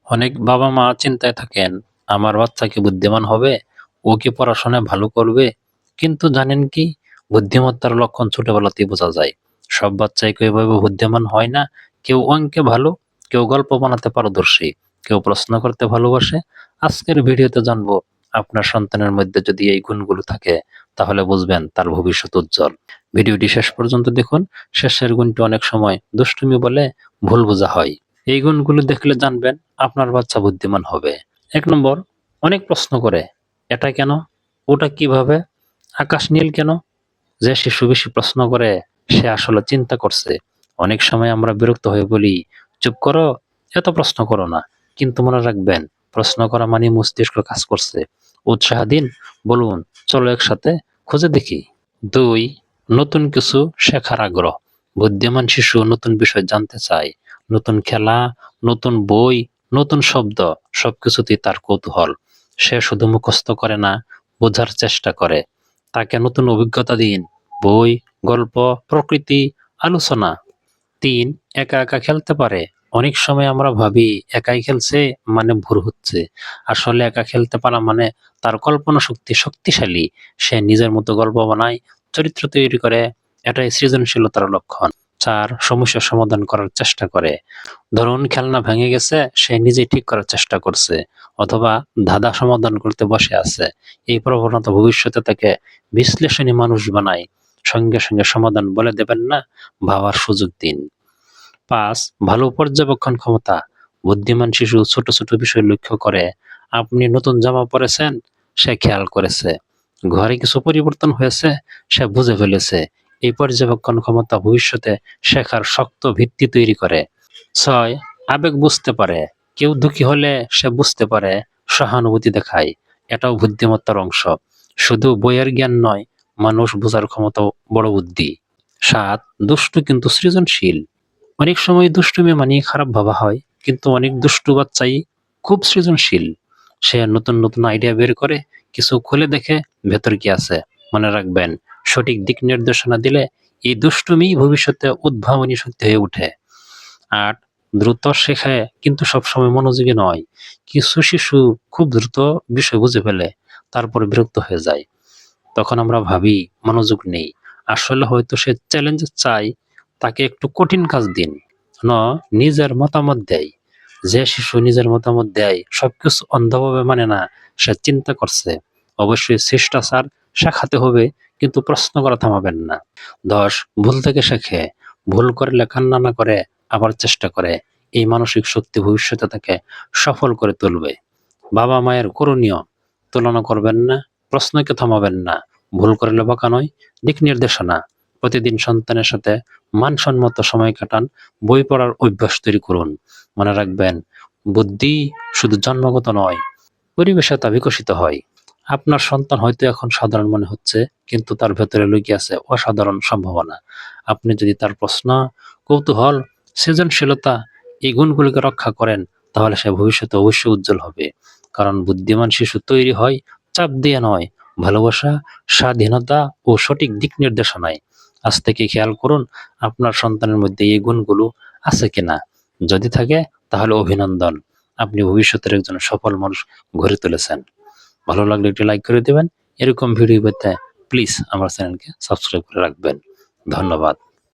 অনেক বাবা-মা চিন্তায় থাকেন, আমার বাচ্চা কি বুদ্ধিমান হবে? ও কি পড়াশোনায় ভালো করবে? কিন্তু জানেন কি? বুদ্ধিমত্তার লক্ষণ ছোটবেলাতেই বোঝা যায়। সব বাচ্চাই কেউ এভাবে বুদ্ধিমান হয় না। কেউ অঙ্কে ভালো, কেউ গল্প বানাতে পারদর্শী, কেউ প্রশ্ন করতে ভালোবাসে। আজকের ভিডিওতে জানবো, আপনার সন্তানের মধ্যে যদি এই গুণগুলো থাকে, তাহলে বুঝবেন তার ভবিষ্যৎ উজ্জ্বল। ভিডিওটি শেষ পর্যন্ত দেখুন। শেষের গুণটি অনেক সময় দুষ্টুমি বলে ভুল বোঝা হয়। এই গুণগুলো দেখলে জানবেন আপনার বাচ্চা বুদ্ধিমান হবে। ১ নম্বর, অনেক প্রশ্ন করে। এটা কেন? ওটা কিভাবে? আকাশ নীল কেন? যে শিশু বেশি প্রশ্ন করে সে আসলে চিন্তা করছে। অনেক সময় আমরা বিরক্ত হয়ে বলি, চুপ করো, এত প্রশ্ন করো না। কিন্তু মনে রাখবেন, প্রশ্ন করা মানে মস্তিষ্ক কাজ করছে। উৎসাহ দিন, বলুন চলো একসাথে খুঁজে দেখি। ২, নতুন কিছু শেখার আগ্রহ। বুদ্ধিমান শিশু নতুন বিষয় জানতে চায়। নতুন খেলা, নতুন বই, নতুন শব্দ, সবকিছুতেই তার কৌতূহল। সে শুধু মুখস্থ করে না, বোঝার চেষ্টা করে। তাকে নতুন অভিজ্ঞতা দিন। বই, গল্প, প্রকৃতি, আলোচনা। ৩, একা একা খেলতে পারে। অনেক সময় আমরা ভাবি একাই খেলছে মানে ভুল হচ্ছে। আসলে একা খেলতে পারা মানে তার কল্পনা শক্তি শক্তিশালী। সে নিজের মতো গল্প বানায়, চরিত্র তৈরি করে। এটাই সৃজনশীলতার লক্ষণ। ৪, সমস্যার সমাধান করার চেষ্টা করে। ধরুন খেলনা ভেঙে গেছে, সে নিজেই ঠিক করার চেষ্টা করছে, অথবা ধাঁধা সমাধান করতে বসে আছে। এই প্রবণতা ভবিষ্যতে তাকে বিশ্লেষণী মানুষ বানায়। সঙ্গে সঙ্গে সমাধান বলে দেবেন না, ভাবার সুযোগ দিন। ৫, ভালো পর্যবেক্ষণ ক্ষমতা। বুদ্ধিমান শিশু ছোট ছোট বিষয় লক্ষ্য করে। আপনি নতুন জামা পরেছেন, সে খেয়াল করেছে। ঘরে কিছু পরিবর্তন হয়েছে, সে বুঝে ফেলেছে। এই পর্যবেক্ষণ ক্ষমতা ভবিষ্যতে শেখার শক্ত ভিত্তি তৈরি করে। ৬, আবেগ বুঝতে পারে। কেউ দুঃখী হলে সে বুঝতে পারে, সহানুভূতি দেখায়। এটাও বুদ্ধিমত্তার অংশ। শুধু বইয়ের জ্ঞান নয়, মানুষ বোঝার ক্ষমতাও বড় বুদ্ধি। ৭, দুষ্টু কিন্তু সৃজনশীল। অনেক সময় দুষ্টুমি মানিয়ে খারাপ ভাবা হয়, কিন্তু অনেক দুষ্টু বাচ্চাই খুব সৃজনশীল। সে নতুন নতুন আইডিয়া বের করে, কিছু খুলে দেখে ভেতর কি আছে। মনে রাখবেন, সঠিক দিক নির্দেশনা দিলে এই দুষ্টুমি ভবিষ্যতে উদ্ভাবনী শক্তি হয়ে ওঠে। ৮, দ্রুত শেখে কিন্তু সবসময় মনোযোগী নয়। কিছু শিশু খুব দ্রুত বিষয় বুঝে ফেলে, তারপরে বিরক্ত হয়ে যায়। তখন আমরা ভাবি মনোযোগ নেই। আসলে হয়তো সে চ্যালেঞ্জ চায়। তাকে একটু কঠিন কাজ দিন। নিজের মতামত দেয়। যে শিশু নিজের মতামত দেয়, সবকিছু অন্ধভাবে মানে না, সে চিন্তা করছে। অবশ্যই শিষ্টাচার শেখাতে হবে, কিন্তু প্রশ্ন করা থামাবেন না। ১০, ভুল থেকে শেখে। ভুল করলে কান্না না করে আবার চেষ্টা করে। এই মানসিক শক্তি ভবিষ্যতে তাকে সফল করে তুলবে। বাবা মায়ের করণীয়, তুলনা করবেন না, প্রশ্নকে থামাবেন না। ভুল করলে বকা নয়, দিক নির্দেশনা। প্রতিদিন সন্তানের সাথে মানসম্মত সময় কাটান। বই পড়ার অভ্যাস তৈরি করুন। মনে রাখবেন, বুদ্ধি শুধু জন্মগত নয়, পরিবেশে তা বিকশিত হয়। আপনার সন্তান হয়তো এখন সাধারণ মনে হচ্ছে, কিন্তু তার ভেতরে লুকিয়ে আছে অসাধারণ সম্ভাবনা। আপনি যদি তার প্রশ্ন, কৌতূহল, সৃজনশীলতা এই গুণগুলিকে রক্ষা করেন, তাহলে সে ভবিষ্যতে অবশ্যই উজ্জ্বল হবে। কারণ বুদ্ধিমান শিশু তৈরি হয় চাপ দিয়ে নয়, ভালোবাসা, স্বাধীনতা ও সঠিক দিক নির্দেশনায়। আজ থেকে খেয়াল করুন আপনার সন্তানের মধ্যে এই গুণগুলো আছে কিনা। যদি থাকে, তাহলে অভিনন্দন, আপনি ভবিষ্যতের একজন সফল মানুষ গড়ে তুলেছেন। ভালো লাগলে একটি লাইক করে দেবেন। এরকম ভিডিও পেতে প্লিজ আমার চ্যানেলকে সাবস্ক্রাইব করে রাখবেন। ধন্যবাদ।